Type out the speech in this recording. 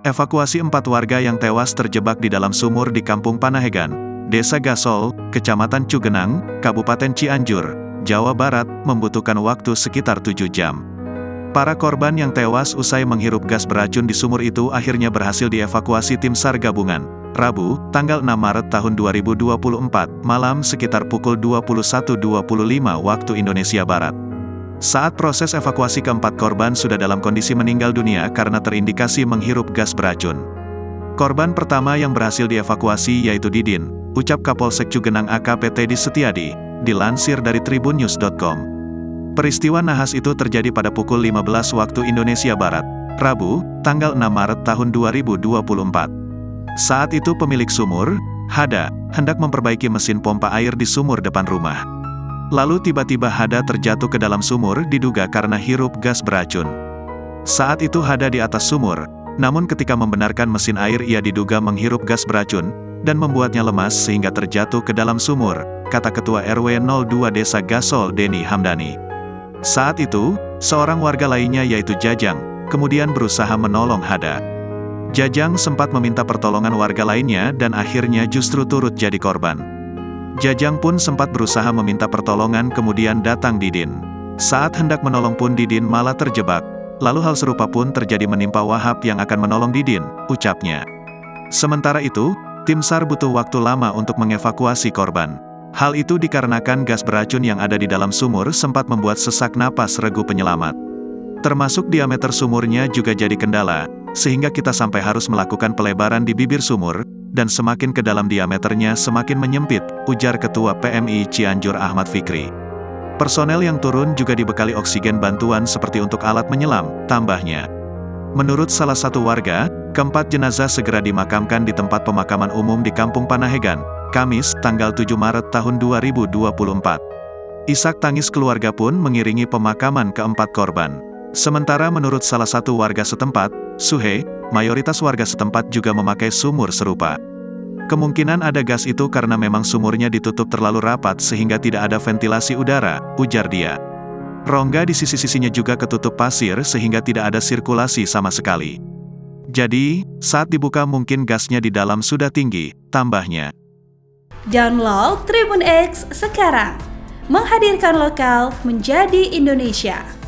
Evakuasi 4 warga yang tewas terjebak di dalam sumur di Kampung Panahegan, Desa Gasol, Kecamatan Cugenang, Kabupaten Cianjur, Jawa Barat, membutuhkan waktu sekitar 7 jam. Para korban yang tewas usai menghirup gas beracun di sumur itu akhirnya berhasil dievakuasi tim SAR gabungan, Rabu, tanggal 6 Maret tahun 2024, malam sekitar pukul 21.25 waktu Indonesia Barat. Saat proses evakuasi keempat korban sudah dalam kondisi meninggal dunia karena terindikasi menghirup gas beracun. Korban pertama yang berhasil dievakuasi yaitu Didin, ucap Kapolsek Cugenang AKP Teddy Setiadi, dilansir dari tribunnews.com. Peristiwa nahas itu terjadi pada pukul 15 waktu Indonesia Barat, Rabu, tanggal 6 Maret tahun 2024. Saat itu pemilik sumur, Hada, hendak memperbaiki mesin pompa air di sumur depan rumah. Lalu tiba-tiba Hada terjatuh ke dalam sumur diduga karena hirup gas beracun. Saat itu Hada di atas sumur, namun ketika membenarkan mesin air ia diduga menghirup gas beracun, dan membuatnya lemas sehingga terjatuh ke dalam sumur, kata Ketua RW 02 Desa Gasol Deni Hamdani. Saat itu, seorang warga lainnya yaitu Jajang, kemudian berusaha menolong Hada. Jajang sempat meminta pertolongan warga lainnya dan akhirnya justru turut jadi korban. Jajang pun sempat berusaha meminta pertolongan kemudian datang Didin. Saat hendak menolong pun Didin malah terjebak, lalu hal serupa pun terjadi menimpa Wahab yang akan menolong Didin, ucapnya. Sementara itu, tim SAR butuh waktu lama untuk mengevakuasi korban. Hal itu dikarenakan gas beracun yang ada di dalam sumur sempat membuat sesak napas regu penyelamat. Termasuk diameter sumurnya juga jadi kendala, sehingga kita sampai harus melakukan pelebaran di bibir sumur, dan semakin ke dalam diameternya semakin menyempit, ujar Ketua PMI Cianjur Ahmad Fikri. Personel yang turun juga dibekali oksigen bantuan seperti untuk alat menyelam, tambahnya. Menurut salah satu warga, keempat jenazah segera dimakamkan di tempat pemakaman umum di Kampung Panahegan, Kamis, tanggal 7 Maret tahun 2024. Isak tangis keluarga pun mengiringi pemakaman keempat korban. Sementara menurut salah satu warga setempat, Suhe, mayoritas warga setempat juga memakai sumur serupa. Kemungkinan ada gas itu karena memang sumurnya ditutup terlalu rapat sehingga tidak ada ventilasi udara, ujar dia. Rongga di sisi-sisinya juga ketutup pasir sehingga tidak ada sirkulasi sama sekali. Jadi, saat dibuka mungkin gasnya di dalam sudah tinggi, tambahnya. Download Tribun X sekarang, menghadirkan lokal menjadi Indonesia.